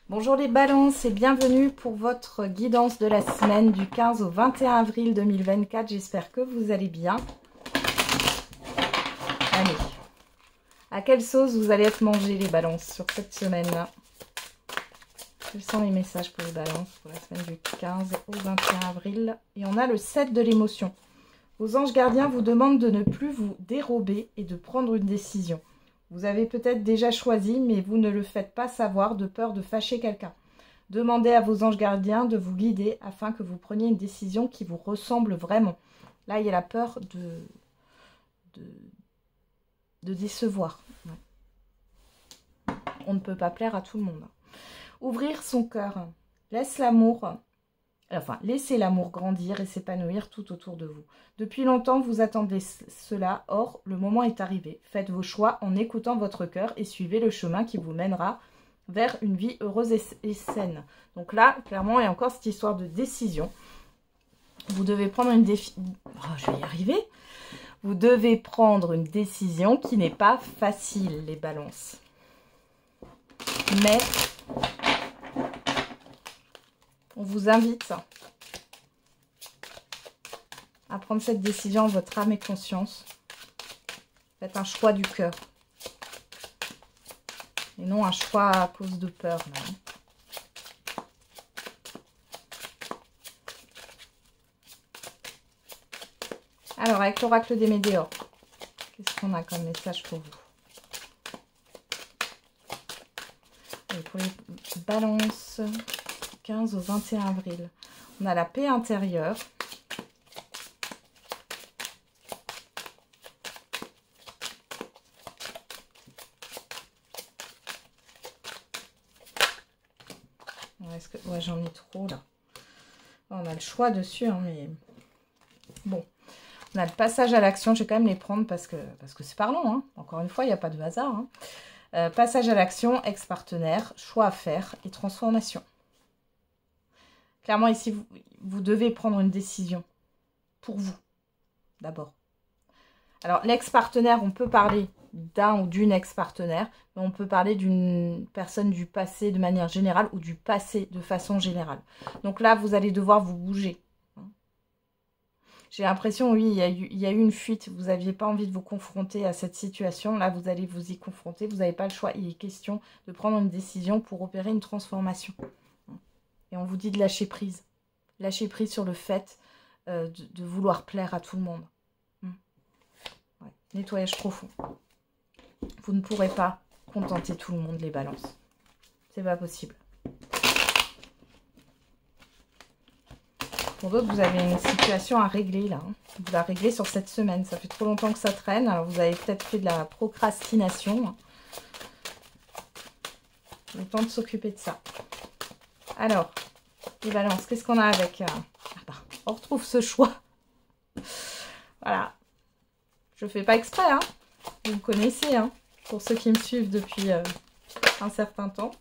Bonjour les balances et bienvenue pour votre guidance de la semaine du 15 au 21 avril 2024. J'espère que vous allez bien. Allez, à quelle sauce vous allez être mangés les balances sur cette semaine-là? Quels sont les messages pour les balances pour la semaine du 15 au 21 avril? Et on a le 7 de l'émotion. Vos anges gardiens vous demandent de ne plus vous dérober et de prendre une décision. Vous avez peut-être déjà choisi, mais vous ne le faites pas savoir de peur de fâcher quelqu'un. Demandez à vos anges gardiens de vous guider afin que vous preniez une décision qui vous ressemble vraiment. Là, il y a la peur de décevoir. Ouais. On ne peut pas plaire à tout le monde. Ouvrir son cœur. Laissez l'amour grandir et s'épanouir tout autour de vous. Depuis longtemps, vous attendez cela. Or, le moment est arrivé. Faites vos choix en écoutant votre cœur et suivez le chemin qui vous mènera vers une vie heureuse et saine. Donc là, clairement, il y a encore cette histoire de décision. Vous devez prendre une décision. Oh, je vais y arriver. Vous devez prendre une décision qui n'est pas facile, les balances. Mais on vous invite à prendre cette décision en votre âme et conscience. Faites un choix du cœur. Et non un choix à cause de peur. Là. Alors, avec l'oracle des météores, qu'est-ce qu'on a comme message pour vous? Et pour les balances, 15 au 21 avril, on a la paix intérieure. Est-ce que... Ouais, j'en ai trop là. On a le choix dessus, hein, mais bon. On a le passage à l'action. Je vais quand même les prendre parce que c'est parlant. Hein. Encore une fois, il n'y a pas de hasard. Hein. Passage à l'action, ex-partenaire, choix à faire et transformation. Clairement, ici, vous devez prendre une décision pour vous, d'abord. Alors, l'ex-partenaire, on peut parler d'un ou d'une ex-partenaire, mais on peut parler d'une personne du passé de manière générale ou du passé de façon générale. Donc là, vous allez devoir vous bouger. J'ai l'impression, oui, il y a eu une fuite. Vous n'aviez pas envie de vous confronter à cette situation. Là, vous allez vous y confronter. Vous n'avez pas le choix. Il est question de prendre une décision pour opérer une transformation. Et on vous dit de lâcher prise. Lâcher prise sur le fait de vouloir plaire à tout le monde. Ouais. Nettoyage profond. Vous ne pourrez pas contenter tout le monde, les balances. C'est pas possible. Pour d'autres, vous avez une situation à régler là. Hein. Vous la réglez sur cette semaine. Ça fait trop longtemps que ça traîne. Alors, vous avez peut-être fait de la procrastination. Le temps de s'occuper de ça. Alors, les balances, qu'est-ce qu'on a avec on retrouve ce choix. Voilà. Je ne fais pas exprès. Hein. Vous me connaissez. Hein. Pour ceux qui me suivent depuis un certain temps.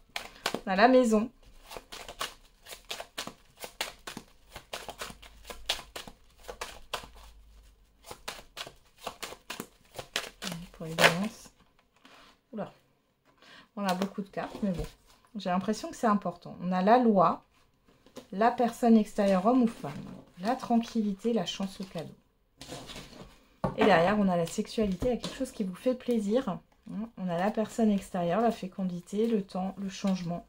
On a la maison. Pour les balances. Oula. On a beaucoup de cartes, mais bon. J'ai l'impression que c'est important. On a la loi, la personne extérieure, homme ou femme, la tranquillité, la chance au cadeau. Et derrière, on a la sexualité, il y a quelque chose qui vous fait plaisir. On a la personne extérieure, la fécondité, le temps, le changement,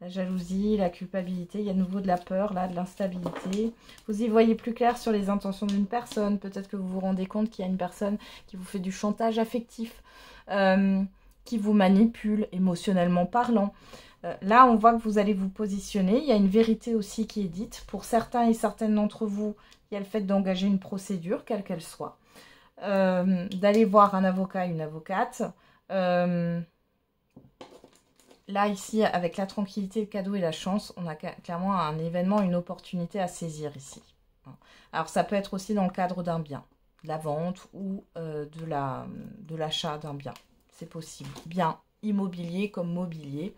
la jalousie, la culpabilité. Il y a de nouveau de la peur, là, de l'instabilité. Vous y voyez plus clair sur les intentions d'une personne. Peut-être que vous vous rendez compte qu'il y a une personne qui vous fait du chantage affectif, qui vous manipule émotionnellement parlant. Là, on voit que vous allez vous positionner. Il y a une vérité aussi qui est dite. Pour certains et certaines d'entre vous, il y a le fait d'engager une procédure, quelle qu'elle soit. D'aller voir un avocat, une avocate. Là, ici, avec la tranquillité, le cadeau et la chance, on a clairement un événement, une opportunité à saisir ici. Alors, ça peut être aussi dans le cadre d'un bien, de la vente ou de l'achat d'un bien. C'est possible. Bien immobilier comme mobilier.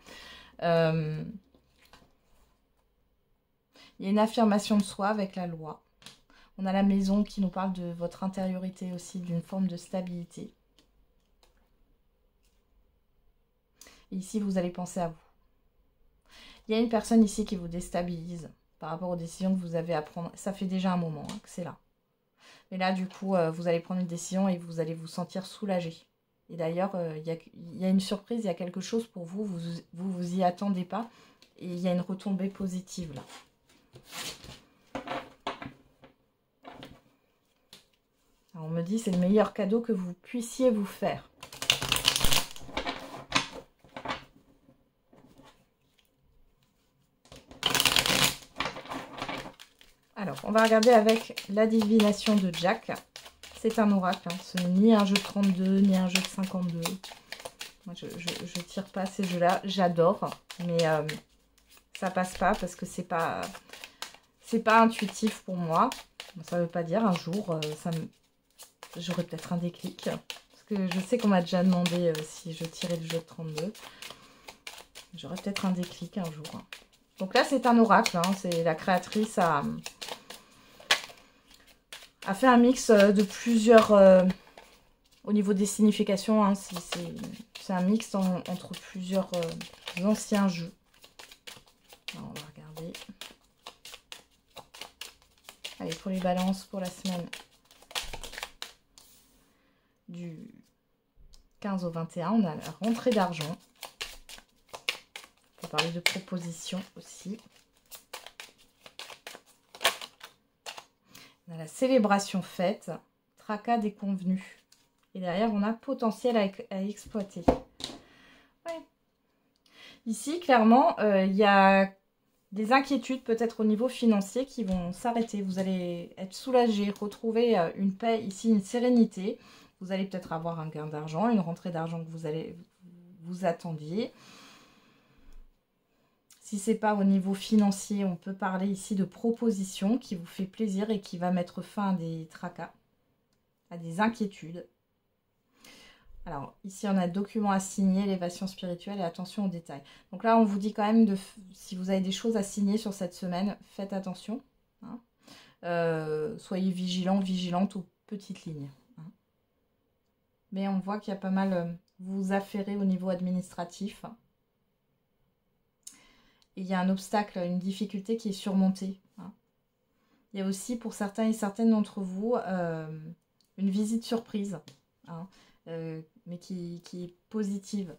Il y a une affirmation de soi avec la loi. On a la maison qui nous parle de votre intériorité aussi, d'une forme de stabilité. Et ici, vous allez penser à vous. Il y a une personne ici qui vous déstabilise par rapport aux décisions que vous avez à prendre. Ça fait déjà un moment que c'est là. Mais là, du coup, vous allez prendre une décision et vous allez vous sentir soulagé. Et d'ailleurs, il y a une surprise, il y a quelque chose pour vous, vous y attendez pas. Et il y a une retombée positive là. Alors, on me dit c'est le meilleur cadeau que vous puissiez vous faire. Alors, on va regarder avec la divination de Jack. C'est un oracle, hein. Ce n'est ni un jeu de 32, ni un jeu de 52. Moi, je tire pas ces jeux-là. J'adore, mais ça passe pas parce que c'est pas intuitif pour moi. Ça veut pas dire un jour, j'aurai peut-être un déclic. Parce que je sais qu'on m'a déjà demandé si je tirais le jeu de 32. J'aurai peut-être un déclic un jour. Donc là, c'est un oracle. Hein. C'est la créatrice a fait un mix de plusieurs... au niveau des significations, hein, c'est un mix entre plusieurs anciens jeux. Alors, on va regarder. Allez, pour les balances, pour la semaine du 15 au 21, on a la rentrée d'argent. On peut parler de propositions aussi. On a la célébration fête, tracas déconvenus. Et derrière, on a potentiel à exploiter. Ouais. Ici, clairement, il y a des inquiétudes peut-être au niveau financier qui vont s'arrêter. Vous allez être soulagé, retrouver une paix, ici une sérénité. Vous allez peut-être avoir un gain d'argent, une rentrée d'argent que vous attendiez. Si ce n'est pas au niveau financier, on peut parler ici de proposition qui vous fait plaisir et qui va mettre fin à des tracas, à des inquiétudes. Alors, ici, on a documents à signer, élévation spirituelle et attention aux détails. Donc là, on vous dit quand même, si vous avez des choses à signer sur cette semaine, faites attention. Hein. Soyez vigilants, vigilantes aux petites lignes. Hein. Mais on voit qu'il y a pas mal, vous affairez au niveau administratif. Et il y a un obstacle, une difficulté qui est surmontée. Hein. Il y a aussi, pour certains et certaines d'entre vous, une visite surprise. Hein. Mais qui est positive.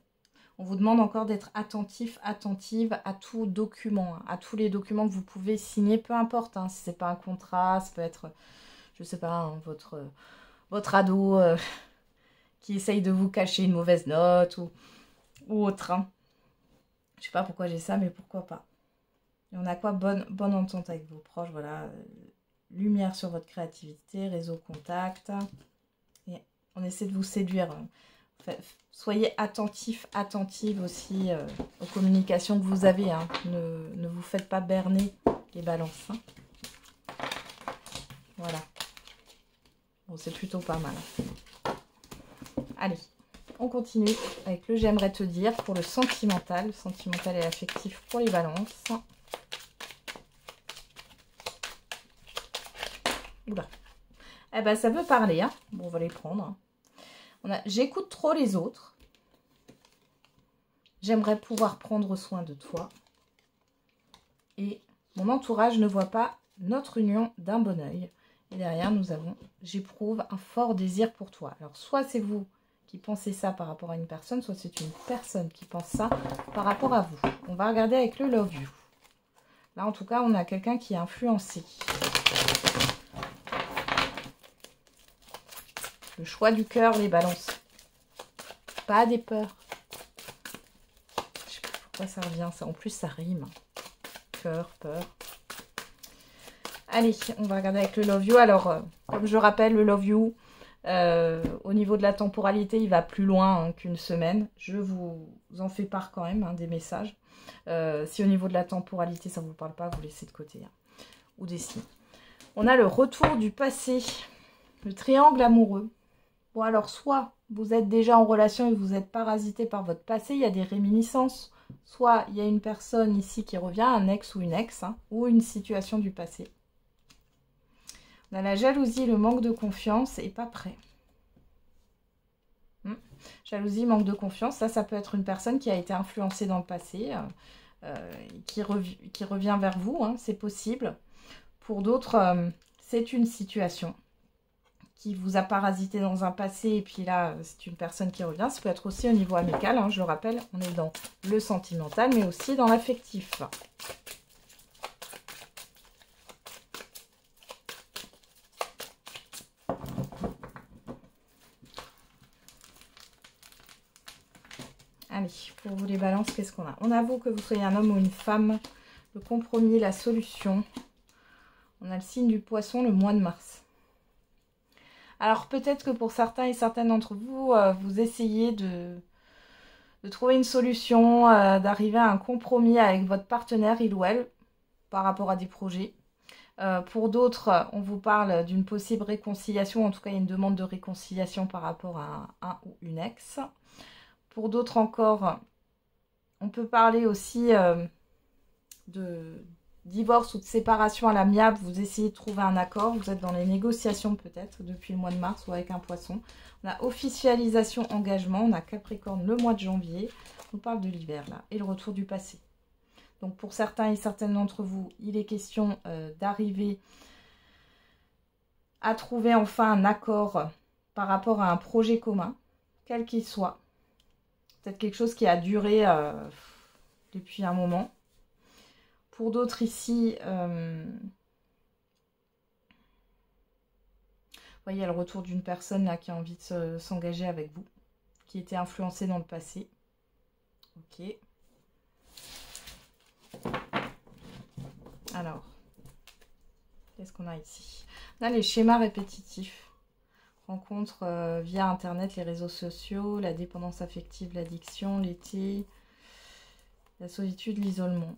On vous demande encore d'être attentif, attentive à tout document, hein, à tous les documents que vous pouvez signer, peu importe, hein, si ce n'est pas un contrat, ça peut être, je ne sais pas, hein, votre ado qui essaye de vous cacher une mauvaise note ou autre. Hein. Je ne sais pas pourquoi j'ai ça, mais pourquoi pas. Et on a quoi? Bonne entente avec vos proches, voilà. Lumière sur votre créativité, réseau contact. Et on essaie de vous séduire. Soyez attentifs, attentives aussi aux communications que vous avez. Hein. Ne vous faites pas berner les balances. Hein. Voilà. Bon, c'est plutôt pas mal. Allez, on continue avec le j'aimerais te dire pour le sentimental. Le sentimental et affectif pour les balances. Oula. Eh ben, ça veut parler. Hein. Bon, on va les prendre. J'écoute trop les autres. J'aimerais pouvoir prendre soin de toi. Et mon entourage ne voit pas notre union d'un bon oeil. Et derrière, nous avons j'éprouve un fort désir pour toi. Alors, soit c'est vous qui pensez ça par rapport à une personne, soit c'est une personne qui pense ça par rapport à vous. On va regarder avec le Love You. Là, en tout cas, on a quelqu'un qui est influencé. Le choix du cœur, les balances. Pas des peurs. Je sais pas pourquoi ça revient, ça. En plus, ça rime. Cœur, peur. Allez, on va regarder avec le Love You. Alors, comme je rappelle, le Love You, au niveau de la temporalité, il va plus loin hein, qu'une semaine. Je vous en fais part quand même, hein, des messages. Si au niveau de la temporalité, ça ne vous parle pas, vous laissez de côté. Hein, ou des signes. On a le retour du passé. Le triangle amoureux. Bon, alors, soit vous êtes déjà en relation et vous êtes parasité par votre passé, il y a des réminiscences. Soit il y a une personne ici qui revient, un ex ou une ex, hein, ou une situation du passé. On a la jalousie, le manque de confiance et pas prêt. Jalousie, manque de confiance, ça peut être une personne qui a été influencée dans le passé. qui revient vers vous, hein, c'est possible. Pour d'autres, c'est une situation qui vous a parasité dans un passé et puis là, c'est une personne qui revient. Ça peut être aussi au niveau amical, hein, je le rappelle, on est dans le sentimental, mais aussi dans l'affectif. Allez, pour vous les balances, qu'est-ce qu'on a? On avoue que vous soyez un homme ou une femme, le compromis, la solution. On a le signe du poisson, le mois de mars. Alors peut-être que pour certains et certaines d'entre vous, vous essayez de trouver une solution, d'arriver à un compromis avec votre partenaire, il ou elle, par rapport à des projets. Pour d'autres, on vous parle d'une possible réconciliation, en tout cas il y a une demande de réconciliation par rapport à un ou une ex. Pour d'autres encore, on peut parler aussi de divorce ou de séparation à l'amiable. Vous essayez de trouver un accord, vous êtes dans les négociations peut-être depuis le mois de mars ou avec un poisson. On a officialisation, engagement, on a Capricorne le mois de janvier. On parle de l'hiver là et le retour du passé. Donc pour certains et certaines d'entre vous, il est question d'arriver à trouver enfin un accord par rapport à un projet commun, quel qu'il soit. Peut-être quelque chose qui a duré depuis un moment. Pour d'autres ici, vous voyez, il y a le retour d'une personne là qui a envie de s'engager avec vous, qui était influencée dans le passé. Ok. Alors, qu'est-ce qu'on a ici? On a les schémas répétitifs. Rencontres via Internet, les réseaux sociaux, la dépendance affective, l'addiction, l'été, la solitude, l'isolement.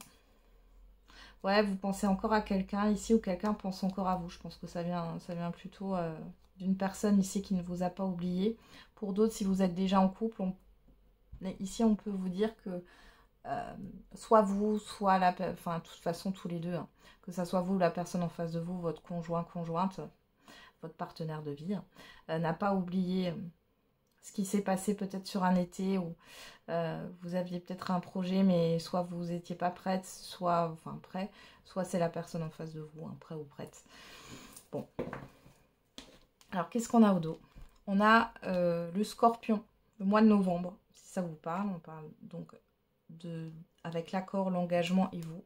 Ouais, vous pensez encore à quelqu'un ici ou quelqu'un pense encore à vous. Je pense que ça vient plutôt d'une personne ici qui ne vous a pas oublié. Pour d'autres, si vous êtes déjà en couple, ici on peut vous dire que soit vous, soit la personne, enfin de toute façon tous les deux, hein, que ça soit vous, la personne en face de vous, votre conjoint, conjointe, votre partenaire de vie, n'a pas oublié ce qui s'est passé peut-être sur un été où vous aviez peut-être un projet, mais soit vous n'étiez pas prête, soit prêt, soit c'est la personne en face de vous, hein, prêt ou prête. Bon. Alors, qu'est-ce qu'on a au dos? On a le Scorpion, le mois de novembre, si ça vous parle. On parle donc avec l'accord, l'engagement et vous.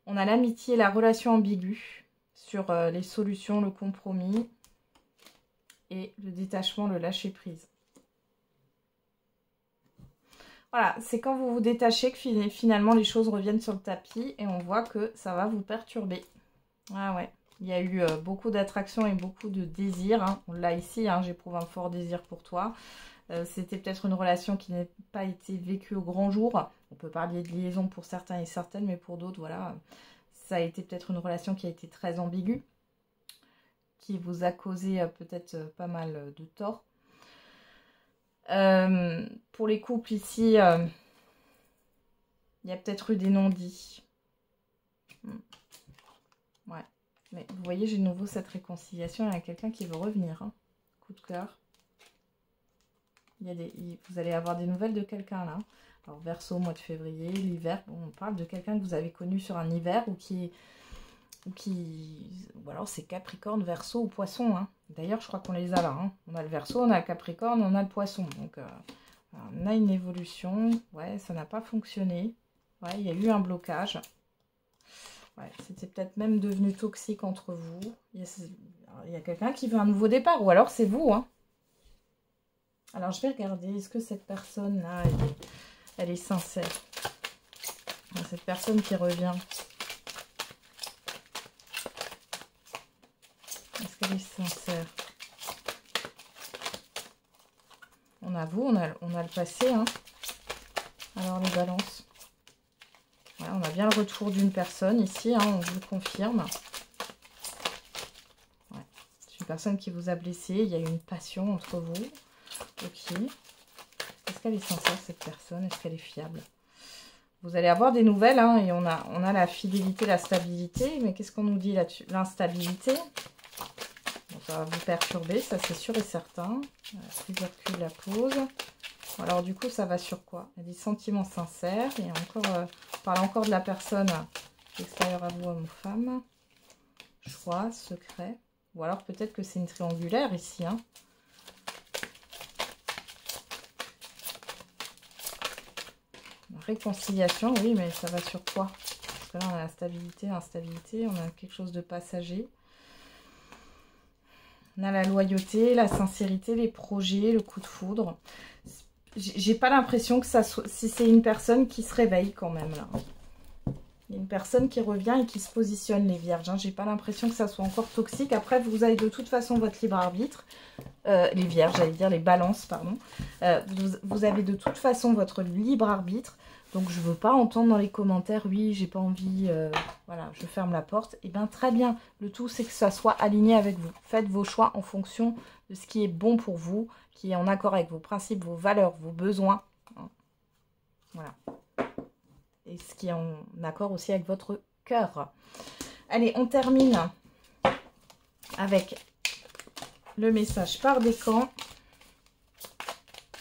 On a l'amitié, la relation ambiguë sur les solutions, le compromis et le détachement, le lâcher-prise. Voilà, c'est quand vous vous détachez que finalement les choses reviennent sur le tapis et on voit que ça va vous perturber. Ah ouais, il y a eu beaucoup d'attraction et beaucoup de désir. Hein. On l'a ici, hein, j'éprouve un fort désir pour toi. C'était peut-être une relation qui n'a pas été vécue au grand jour. On peut parler de liaison pour certains et certaines, mais pour d'autres, voilà, ça a été peut-être une relation qui a été très ambiguë, qui vous a causé peut-être pas mal de tort. Pour les couples ici, il y a peut-être eu des non-dits. Ouais, mais vous voyez, j'ai de nouveau cette réconciliation. Il y a quelqu'un qui veut revenir. Hein. Coup de cœur. Vous allez avoir des nouvelles de quelqu'un là. Alors Verseau, mois de février, l'hiver. Bon, on parle de quelqu'un que vous avez connu sur un hiver ou alors c'est Capricorne, Verseau ou Poisson. Hein. D'ailleurs, je crois qu'on les a là. Hein. On a le Verseau, on a le Capricorne, on a le Poisson. Donc, on a une évolution. Ouais, ça n'a pas fonctionné. Ouais, il y a eu un blocage. Ouais, c'était peut-être même devenu toxique entre vous. Il y a quelqu'un qui veut un nouveau départ. Ou alors, c'est vous. Hein. Alors, je vais regarder. Est-ce que cette personne-là, elle est sincère? Cette personne qui revient. Est-ce qu'elle est sincère? On a vous, on a le passé. Hein. Alors les balances. Ouais, on a bien le retour d'une personne ici, hein, on vous le confirme. Ouais. C'est une personne qui vous a blessé, il y a eu une passion entre vous. Ok. Est-ce qu'elle est sincère cette personne? Est-ce qu'elle est fiable? Vous allez avoir des nouvelles, hein, et on a la fidélité, la stabilité. Mais qu'est-ce qu'on nous dit là-dessus? L'instabilité. Ça va vous perturber, ça c'est sûr et certain. La prise de recul, la pause. Alors du coup, ça va sur quoi? Il y a des sentiments sincères. Et encore, on parle encore de la personne extérieure à vous, homme ou femme. Choix, secret. Ou alors peut-être que c'est une triangulaire ici. Hein. Réconciliation, oui, mais ça va sur quoi? Parce que là, on a la stabilité, instabilité. On a quelque chose de passager. On a la loyauté, la sincérité, les projets, le coup de foudre. J'ai pas l'impression que ça soit... Si c'est une personne qui se réveille quand même, là. Il y a une personne qui revient et qui se positionne, les vierges. Hein. J'ai pas l'impression que ça soit encore toxique. Après, vous avez de toute façon votre libre arbitre. Les vierges, j'allais dire, les balances, pardon. Vous avez de toute façon votre libre arbitre. Donc, je veux pas entendre dans les commentaires, oui, j'ai pas envie, voilà, je ferme la porte. Et bien, très bien. Le tout, c'est que ça soit aligné avec vous. Faites vos choix en fonction de ce qui est bon pour vous, qui est en accord avec vos principes, vos valeurs, vos besoins. Voilà. Et ce qui est en accord aussi avec votre cœur. Allez, on termine avec le message par décan.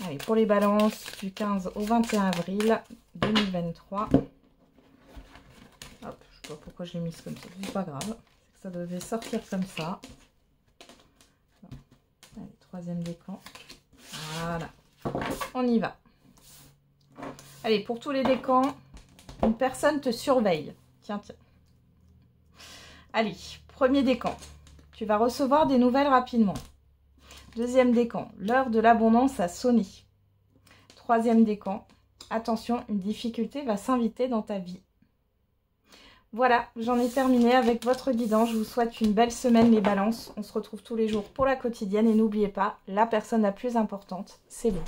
Allez, pour les balances, du 15 au 21 avril 2023. Hop, je ne sais pas pourquoi je l'ai mise comme ça, c'est pas grave. C'est que ça devait sortir comme ça. Allez, troisième décan. Voilà, on y va. Allez, pour tous les décans, une personne te surveille. Tiens, tiens. Allez, premier décan. Tu vas recevoir des nouvelles rapidement. Deuxième décan, l'heure de l'abondance a sonné. Troisième décan, attention, une difficulté va s'inviter dans ta vie. Voilà, j'en ai terminé avec votre guidance. Je vous souhaite une belle semaine les balances. On se retrouve tous les jours pour la quotidienne et n'oubliez pas, la personne la plus importante, c'est vous.